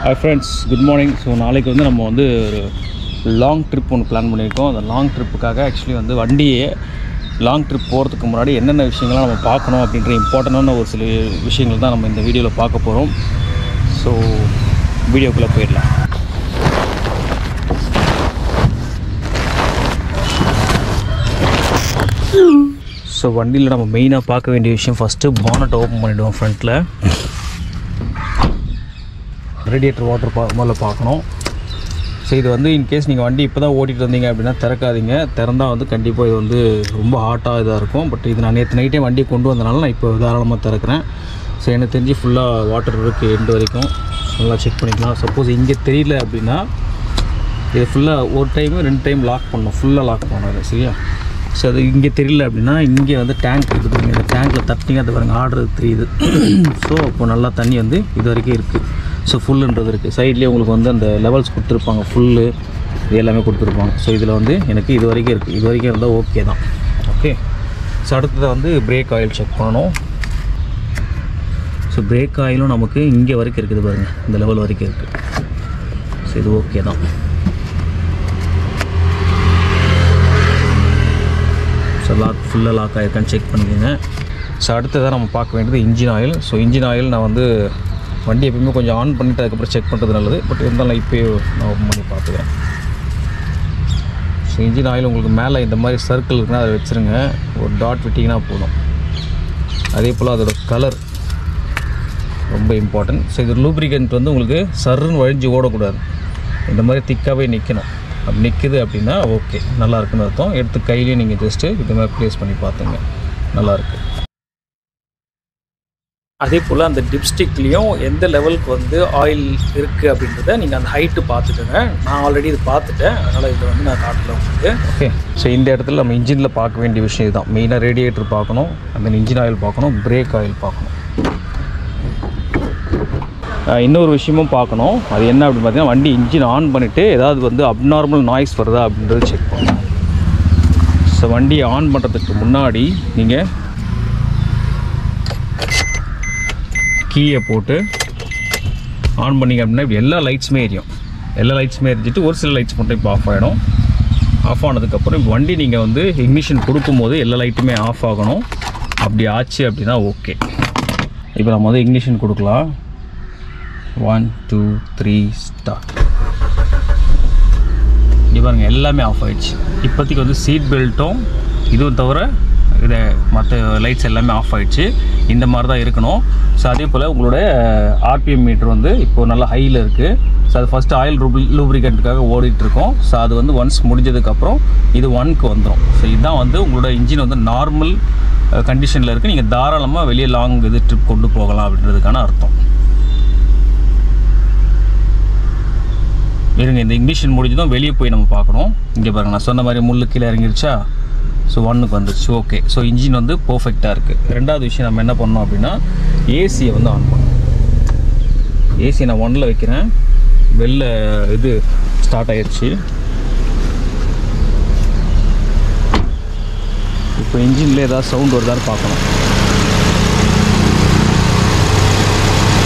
Hi friends, good morning. So நாளைக்கு வந்து நம்ம வந்து ஒரு லாங் ட்ரிப் ஒன்று பிளான் பண்ணியிருக்கோம். அந்த லாங் ட்ரிப்புக்காக ஆக்சுவலி வந்து வண்டியே லாங் ட்ரிப் போகிறதுக்கு முன்னாடி என்னென்ன விஷயங்கள்லாம் நம்ம பார்க்கணும் அப்படின்ற இம்பார்ட்டண்டான ஒரு சில விஷயங்கள் தான் நம்ம இந்த வீடியோவில் பார்க்க போகிறோம். ஸோ வீடியோக்குள்ளே போயிடலாம். ஸோ வண்டியில் நம்ம மெயினாக பார்க்க வேண்டிய விஷயம் ஃபஸ்ட்டு பானட் ஓப்பன் பண்ணிவிடுவோம். ஃப்ரண்ட்டில் ரேடியேட்டர் வாட்டர் முதல்ல பார்க்கணும். ஸோ இது வந்து இன்கேஸ் நீங்கள் வண்டி இப்போ தான் ஓட்டிகிட்டு வந்தீங்க அப்படின்னா திறக்காதீங்க. திறந்தால் வந்து கண்டிப்பாக இது வந்து ரொம்ப ஹாட்டாக இதாக இருக்கும். பட் இது நான் நேற்று நைட்டே வண்டியை கொண்டு வந்தனால நான் இப்போ தாராளமாக திறக்கிறேன். ஸோ எனக்கு தெரிஞ்சு ஃபுல்லாக வாட்டர் இருக்குது எண்டு வரைக்கும். நல்லா செக் பண்ணிக்கலாம். சப்போஸ் இங்கே தெரியல அப்படின்னா இது ஃபுல்லாக ஒரு டைமு 2 டைம் லாக் பண்ணணும், ஃபுல்லாக லாக் பண்ணணும் அது சரியா. ஸோ அது இங்கே தெரியல அப்படின்னா இங்கே வந்து டேங்க் இருக்குது. இந்த டேங்க்கில் தட்டிங்க அது பாருங்கள் ஆர்டர் தெரியுது. ஸோ அப்போ நல்லா தண்ணி வந்து இது வரைக்கும் இருக்குது. ஸோ ஃபுல்லுன்றது இருக்குது. சைட்லேயே உங்களுக்கு வந்து அந்த லெவல்ஸ் கொடுத்துருப்பாங்க, ஃபுல்லு இது எல்லாமே கொடுத்துருப்பாங்க. ஸோ இதில் வந்து எனக்கு இது வரைக்கும் இருக்குது. இது வரைக்கும் இருந்தால் ஓகே தான். ஓகே. ஸோ அடுத்தது வந்து பிரேக் ஆயில் செக் பண்ணணும். ஸோ பிரேக் ஆயிலும் நமக்கு இங்கே வரைக்கும் இருக்குது பாருங்கள், இந்த லெவல் வரைக்கும் இருக்குது. ஸோ இது ஓகே தான். ஸோ ஃபுல்லாக லாக் ஆகிருக்கான்னு செக் பண்ணிக்கோங்க. ஸோ அடுத்ததான் நம்ம பார்க்க வேண்டியது engine oil. So engine oil நான் வந்து வண்டி எப்பயுமே கொஞ்சம் ஆன் பண்ணிவிட்டு அதுக்கப்புறம் செக் பண்ணுறது நல்லது. பட் இருந்தாலும் இப்போயே நான் ஓப்பன் பண்ணி பார்த்துக்கிறேன். ஸோ இன்ஜின் ஆயில் உங்களுக்கு மேலே இந்த மாதிரி சர்க்கிள் இருக்குன்னா அதை வச்சுருங்க. ஒரு டாட் விட்டிங்கன்னா போதும். அதே போல் அதோட கலர் ரொம்ப இம்பார்ட்டன்ட். ஸோ இது லூப்ரிகன்ட் வந்து உங்களுக்கு சர்ன்னு வழிஞ்சு ஓடக்கூடாது. இந்த மாதிரி திக்காகவே நிற்கணும். அப்படி நிற்குது அப்படின்னா ஓகே, நல்லா இருக்குன்னு அர்த்தம். எடுத்து கையிலேயே நீங்கள் ஜஸ்ட்டு இது மாதிரி ப்ளேஸ் பண்ணி பார்த்துங்க, நல்லாயிருக்கு. அதே போல் அந்த டிப்ஸ்டிக்லேயும் எந்த லெவலுக்கு வந்து ஆயில் இருக்குது அப்படின்றத நீங்கள் அந்த ஹைட்டு பார்த்துக்கோங்க. நான் ஆல்ரெடி இது பார்த்துட்டேன், அதனால் இதை வந்து நான் காட்டல உங்களுக்கு. ஓகே. ஸோ இந்த இடத்துல நம்ம இன்ஜினில் பார்க்க வேண்டிய விஷயம் இதுதான். மெயினாக ரேடியேட்டர் பார்க்கணும், அந்த இன்ஜின் ஆயில் பார்க்கணும், பிரேக் ஆயில் பார்க்கணும். இன்னொரு விஷயமும் பார்க்கணும். அது என்ன அப்படின்னு பார்த்தீங்கன்னா வண்டி இன்ஜின் ஆன் பண்ணிவிட்டு ஏதாவது வந்து அப்நார்மல் நாய்ஸ் வருதா அப்படின்றது செக் பண்ணணும். ஸோ வண்டியை ஆன் பண்ணுறதுக்கு முன்னாடி நீங்கள் கீயை போட்டு ஆன் பண்ணிங்க அப்படின்னா இப்படி எல்லா லைட்ஸுமே எரியும். எல்லா லைட்ஸுமே எரிஞ்சிட்டு ஒரு சில லைட்ஸ் மட்டும் இப்போ ஆஃப் ஆகிடும். ஆஃப் ஆனதுக்கப்புறம் இப்போ வண்டி நீங்கள் வந்து இக்னிஷன் கொடுக்கும்போது எல்லா லைட்டுமே ஆஃப் ஆகணும். அப்படி ஆச்சு அப்படின்னா ஓகே. இப்போ நம்ம வந்து இக்னிஷன் கொடுக்கலாம். 1 2 3 ஸ்டார்ட். இங்கே பாருங்கள் எல்லாமே ஆஃப் ஆகிடுச்சு. இப்போதைக்கு வந்து சீட் பெல்ட்டும் இதுவும் தவிர இதை மற்ற லைட்ஸ் எல்லாமே ஆஃப் ஆகிடுச்சு. இந்த மாதிரி தான் இருக்கணும். ஸோ அதே போல் உங்களோட ஆர்பிஎம் மீட்டர் வந்து இப்போது நல்லா ஹையில் இருக்குது. ஸோ அது ஃபஸ்ட்டு ஆயில் லூப்ரிகண்ட்டுக்காக ஓடிட்டுருக்கோம். ஸோ அது வந்து ஒன்ஸ் முடிஞ்சதுக்கப்புறம் இது 1க்கு வந்துடும். ஸோ இதுதான் வந்து உங்களோட இன்ஜின் வந்து நார்மல் கண்டிஷனில் இருக்குது. நீங்கள் தாராளமாக வெளியே லாங் இது ட்ரிப் கொண்டு போகலாம் அப்படின்றதுக்கான அர்த்தம். இருங்க, இந்த இக்னிஷன் முடிஞ்சதும் வெளியே போய் நம்ம பார்க்கணும். இங்கே பாருங்கள், நான் சொன்ன மாதிரி முள்ளு கீழே இறங்கிருச்சா. ஸோ 1க்கு வந்துடுச்சு. ஓகே. ஸோ இன்ஜின் வந்து பர்ஃபெக்டாக இருக்குது. ரெண்டாவது விஷயம் நம்ம என்ன பண்ணோம் அப்படின்னா ஏசியை வந்து ஆன் பண்ணணும். ஏசி நான் 1ல் வைக்கிறேன். வெளில இது ஸ்டார்ட் ஆயிடுச்சு. இப்போ இன்ஜினில் ஏதாவது சவுண்ட் வருதான்னு பார்க்கணும்.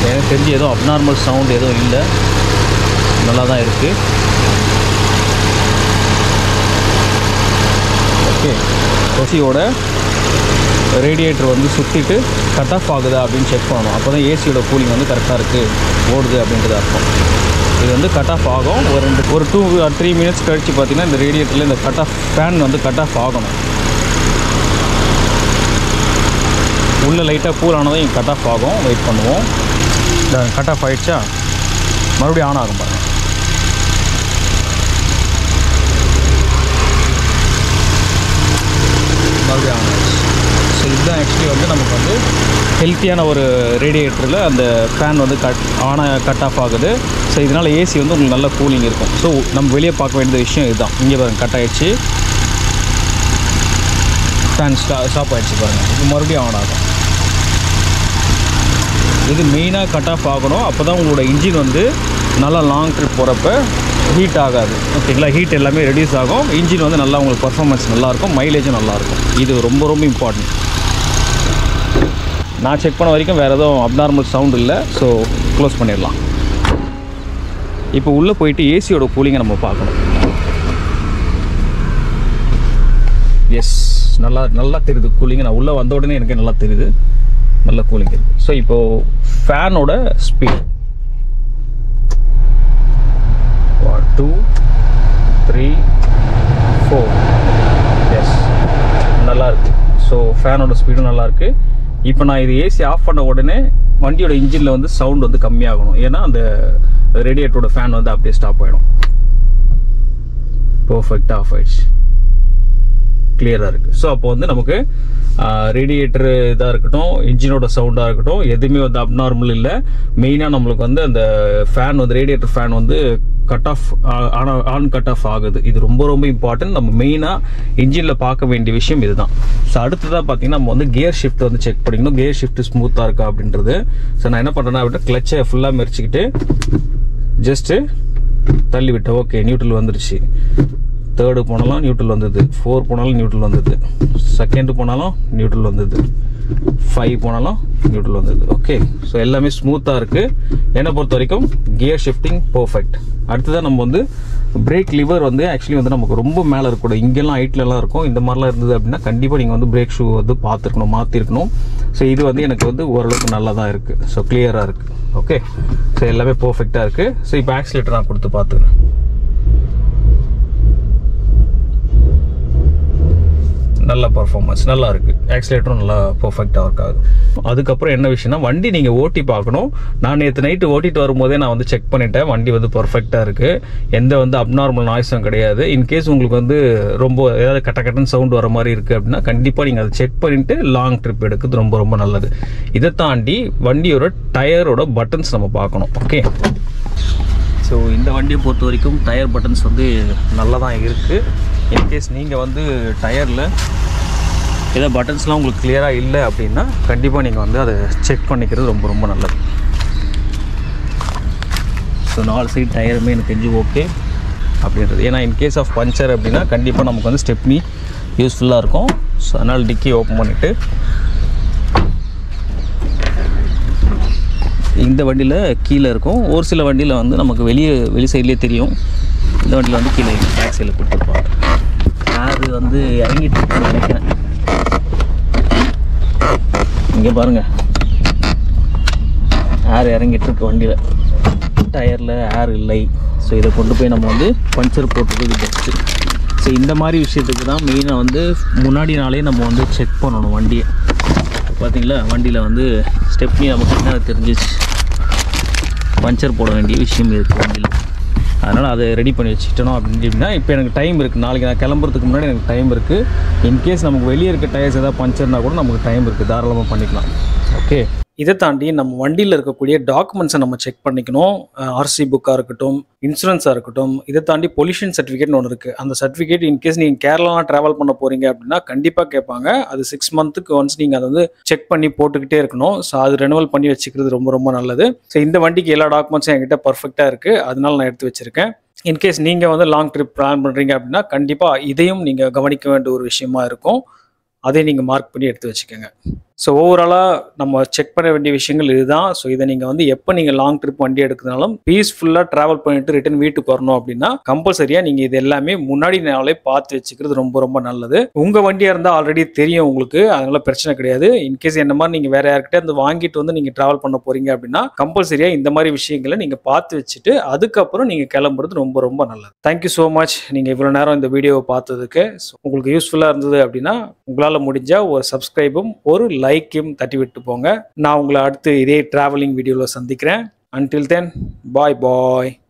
எனக்கு தெரிஞ்சு எதுவும் அப்நார்மல் சவுண்ட் எதுவும் இல்லை, நல்லா தான் இருக்குது. ஓகே. ஏசியோட ரேடியேட்டர் வந்து சுற்றிட்டு கட் ஆஃப் ஆகுதா அப்படின்னு செக் பண்ணணும். அப்போ தான் ஏசியோட கூலிங் வந்து கரெக்டாக இருக்குது, ஓடுது அப்படின்றது அர்த்தம். இது வந்து கட் ஆஃப் ஆகும். ஒரு 2 or 3 minutes கழித்து பார்த்தீங்கன்னா இந்த ரேடியேட்டரில் இந்த கட் ஆஃப் ஃபேன் வந்து கட் ஆஃப் ஆகணும். உள்ளே லைட்டாக கூல் ஆனதும் இங்கே கட் ஆஃப் ஆகும். வெயிட் பண்ணுவோம். கட் ஆஃப் ஆகிடுச்சா, மறுபடியும் ஆன் ஆகும் பாருங்கள். மறுபடியும் ஆன் ஆகிடுச்சு. ஸோ இதுதான் ஆக்சுவலி வந்து நமக்கு வந்து ஹெல்த்தியான ஒரு ரேடியேட்டரில் அந்த ஃபேன் வந்து கட் ஆஃப் ஆகுது. ஸோ இதனால் ஏசி வந்து உங்களுக்கு நல்ல கூலிங் இருக்கும். ஸோ நம்ம வெளியே பார்க்க வேண்டிய விஷயம் இதுதான். இங்கே பாருங்கள் கட் ஆகிடுச்சு, ஃபேன் ஸ்டாப் ஆகிடுச்சு பாருங்கள். இது மறுபடியும் ஆன் ஆகும். இது மெயினாக கட் ஆஃப் ஆகணும். அப்போ தான் உங்களோட இன்ஜின் வந்து நல்லா லாங் ட்ரிப் போகிறப்ப ஹீட் ஆகாது. ஓகேங்களா. ஹீட் எல்லாமே ரெடியூஸ் ஆகும். இன்ஜின் வந்து நல்லா உங்களுக்கு பர்ஃபார்மன்ஸ் நல்லாயிருக்கும், மைலேஜும் நல்லாயிருக்கும். இது ரொம்ப ரொம்ப இம்பார்ட்டன்ட். நான் செக் பண்ண வரைக்கும் வேறு எதுவும் அப்நார்மல் சவுண்ட் இல்லை. ஸோ க்ளோஸ் பண்ணிடலாம். இப்போ உள்ளே போயிட்டு ஏசியோட கூலிங்கை நம்ம பார்க்கணும். எஸ், நல்லா தெரியுது கூலிங். நான் உள்ளே வந்த உடனே எனக்கு நல்லா தெரியுது, நல்ல கூலிங் இருக்குது. ஸோ இப்போது ஃபேனோட ஸ்பீட் 1 2 3 4. எஸ், நல்லா இருக்குது. ஸோ ஃபேனோட ஸ்பீடும் நல்லாயிருக்கு. இப்போ நான் இது ஏசி ஆஃப் பண்ண உடனே வண்டியோட இன்ஜினில் வந்து சவுண்ட் வந்து கம்மியாகணும். ஏன்னா அந்த ரேடியேட்டரோட ஃபேன் வந்து அப்படியே ஸ்டாப் ஆகிடும். பர்ஃபெக்டாக ஆஃப் ஆயிடுச்சு, கிளியராக இருக்குது. ஸோ அப்போ வந்து நமக்கு ரேடியேட்டர் இதாக இருக்கட்டும், இன்ஜினோட சவுண்டாக இருக்கட்டும், எதுவுமே வந்து அப்நார்மல் இல்லை. மெயினாக நம்மளுக்கு வந்து அந்த ஃபேன் வந்து ரேடியேட்டர் ஃபேன் வந்து cut off on cut off ஆகுது. இது ரொம்ப ரொம்ப இம்பார்ட்டன்ட். நம்ம மெயினாக இன்ஜினில் பார்க்க வேண்டிய விஷயம் இதுதான். ஸோ அடுத்ததாக பார்த்தீங்கன்னா நம்ம வந்து கியர் ஷிஃப்ட் வந்து செக் பண்ணிக்கணும். கியர் ஷிஃப்ட் ஸ்மூத்தாக இருக்கா அப்படின்றது. ஸோ நான் என்ன பண்ணுறேன்னா அப்படின்னா கிளச்சை ஃபுல்லாக மெரிச்சிக்கிட்டு ஜஸ்ட்டு தள்ளி விட்டேன். ஓகே, நியூட்ரல் வந்துடுச்சு. 3rd போனாலும் நியூட்ரல் வந்தது, 4 போனாலும் நியூட்ரல் வந்தது, 2nd போனாலும் நியூட்ரல் வந்தது, 5 போனாலும் நியூட்ரல் வந்தது. ஓகே, ஸோ எல்லாமே ஸ்மூத்தாக இருக்குது. என்னை பொறுத்த வரைக்கும் கியர் ஷிஃப்டிங் பர்ஃபெக்ட். அடுத்ததான் நம்ம வந்து பிரேக் லிவர் வந்து ஆக்சுவலி வந்து நமக்கு ரொம்ப மேலே இருக்கக்கூடாது. இங்கெல்லாம் ஹைட்லலாம் இருக்கும். இந்த மாதிரிலாம் இருந்தது அப்படின்னா கண்டிப்பாக நீங்கள் வந்து பிரேக் ஷூ வந்து பார்த்துருக்கணும், மாற்றிருக்கணும். ஸோ இது வந்து எனக்கு வந்து ஓரளவுக்கு நல்லா தான் இருக்குது. ஸோ கிளியராக இருக்குது. ஓகே, ஸோ எல்லாமே பர்ஃபெக்டாக இருக்குது. ஸோ இப்போ ஆக்சிலேட்டர் நான் கொடுத்து பார்த்துக்கிறேன். நல்ல பர்ஃபார்மன்ஸ், நல்லா இருக்குது. ஆக்சிலேட்டரும் நல்லா பர்ஃபெக்டாக ஒர்க் ஆகுது. அதுக்கப்புறம் என்ன விஷயம்னா வண்டி நீங்கள் ஓட்டி பார்க்கணும். நான் நேற்று நைட்டு ஓட்டிட்டு வரும்போதே நான் வந்து செக் பண்ணிட்டேன். வண்டி வந்து பர்ஃபெக்டாக இருக்குது. எந்த வந்து அப்நார்மல் நாய்ஸும் கிடையாது. இன்கேஸ் உங்களுக்கு வந்து ரொம்ப ஏதாவது கட்டன்னு சவுண்ட் வர மாதிரி இருக்குது அப்படின்னா கண்டிப்பாக நீங்கள் அதை செக் பண்ணிவிட்டு லாங் ட்ரிப் எடுக்கிறது ரொம்ப ரொம்ப நல்லது. இதை தாண்டி வண்டியோட டயரோட பட்டன்ஸ் நம்ம பார்க்கணும். ஓகே, ஸோ இந்த வண்டியை பொறுத்த வரைக்கும் டயர் பட்டன்ஸ் வந்து நல்லா தான் இருக்குது. இன்கேஸ் நீங்கள் வந்து டயரில் ஏதோ பட்டன்ஸ்லாம் உங்களுக்கு கிளியராக இல்லை அப்படின்னா கண்டிப்பாக நீங்கள் வந்து அதை செக் பண்ணிக்கிறது ரொம்ப ரொம்ப நல்லது. ஸோ 4 சைடு டயருமே எனக்கு தெரிஞ்சு ஓகே அப்படின்றது. ஏன்னா இன்கேஸ் ஆஃப் பஞ்சர் அப்படின்னா கண்டிப்பாக நமக்கு வந்து ஸ்டெப்னி யூஸ்ஃபுல்லாக இருக்கும். ஸோ அதனால் டிக்கி ஓப்பன் பண்ணிவிட்டு இந்த வண்டியில் கீழே இருக்கும். ஒரு சில வண்டியில் வந்து நமக்கு வெளி சைட்லேயே தெரியும். இந்த வண்டியில் வந்து கீழே பேக் சைடில் கொடுத்துருப்பாங்க. காரு வந்து இறங்கிட்டு இருக்குன்னு நினைக்கிறேன். இங்கே பாருங்கள், ஏர் இறங்கிட்டு இருக்கு வண்டியில். டயரில் ஏர் இல்லை. ஸோ இதை கொண்டு போய் நம்ம வந்து பஞ்சர் போட்டுறது பெஸ்ட்டு. ஸோ இந்த மாதிரி விஷயத்துக்கு தான் மெயினாக வந்து முன்னாடி நாளே நம்ம வந்து செக் பண்ணணும் வண்டியை. பார்த்தீங்களா, வண்டியில் வந்து ஸ்டெப்னி நமக்கு என்ன தெரிஞ்சிச்சு, பஞ்சர் போட வேண்டிய விஷயம் இருக்குது வண்டியில். அதனால் அதை ரெடி பண்ணி வச்சுக்கிட்டோம் அப்படின்னா இப்போ எனக்கு டைம் இருக்குது. நாளைக்கு நான் கிளம்புறதுக்கு முன்னாடி எனக்கு டைம் இருக்குது. இன்கேஸ் நமக்கு வெளியே இருக்க டயர்ஸ் ஏதாவது பஞ்சர்னால் கூட நமக்கு டைம் இருக்குது, தாராளமாக பண்ணிக்கலாம். ஓகே, இதை தாண்டி நம்ம வண்டியில் இருக்கக்கூடிய டாக்குமெண்ட்ஸை நம்ம செக் பண்ணிக்கணும். ஆர்சி புக்காக இருக்கட்டும், இன்சூரன்ஸாக இருக்கட்டும். இதை தாண்டி பொல்யூஷன் சர்டிஃபிகேட்னு ஒன்று இருக்குது. அந்த சர்டிஃபிகேட் இன்கேஸ் நீங்கள் கேரளாலாம் ட்ராவல் பண்ண போகிறீங்க அப்படின்னா கண்டிப்பாக கேட்பாங்க. அது 6 மந்த்துக்கு ஒன்ஸ் நீங்கள் அதை வந்து செக் பண்ணி போட்டுக்கிட்டே இருக்கணும். ஸோ அது ரெனுவல் பண்ணி வச்சுக்கிறது ரொம்ப ரொம்ப நல்லது. ஸோ இந்த வண்டிக்கு எல்லா டாக்குமெண்ட்ஸும் என்கிட்ட பர்ஃபெக்டாக இருக்குது. அதனால நான் எடுத்து வச்சுருக்கேன். இன்கேஸ் நீங்கள் வந்து லாங் ட்ரிப் பிளான் பண்ணுறீங்க அப்படின்னா கண்டிப்பாக இதையும் நீங்கள் கவனிக்க வேண்டிய ஒரு விஷயமா இருக்கும். அதை நீங்கள் மார்க் பண்ணி எடுத்து வச்சுக்கோங்க. ஸோ ஓவராலாக நம்ம செக் பண்ண வேண்டிய விஷயங்கள் இதுதான். ஸோ இதை நீங்கள் வந்து எப்போ நீங்கள் லாங் ட்ரிப் வண்டி எடுக்கிறதுனாலும் பீஸ்ஃபுல்லாக ட்ராவல் பண்ணிட்டு ரிட்டன் வீட்டுக்கு வரணும் அப்படின்னா கம்பல்சரியாக நீங்கள் இது எல்லாமே முன்னாடி நாளே பார்த்து வச்சுக்கிறது ரொம்ப ரொம்ப நல்லது. உங்கள் வண்டியாக இருந்தால் ஆல்ரெடி தெரியும் உங்களுக்கு, அதனால பிரச்சனை கிடையாது. இன்கேஸ் என்ன மாதிரி நீங்கள் வேற யார்கிட்ட இருந்து வாங்கிட்டு வந்து நீங்கள் ட்ராவல் பண்ண போறீங்க அப்படின்னா கம்பல்சரியாக இந்த மாதிரி விஷயங்களை நீங்கள் பார்த்து வச்சுட்டு அதுக்கப்புறம் நீங்கள் கிளம்புறது ரொம்ப ரொம்ப நல்லது. Thank you so much. நீங்கள் இவ்வளோ நேரம் இந்த வீடியோவை பார்த்ததுக்கு. உங்களுக்கு யூஸ்ஃபுல்லாக இருந்தது அப்படின்னா உங்களால் முடிஞ்சால் ஒரு சப்ஸ்கிரைபும் ஒரு லைக்கையும் தட்டி விட்டு போங்க. நான் உங்களை அடுத்து இதே டிராவலிங் வீடியோவில் சந்திக்கிறேன். Until then, bye bye.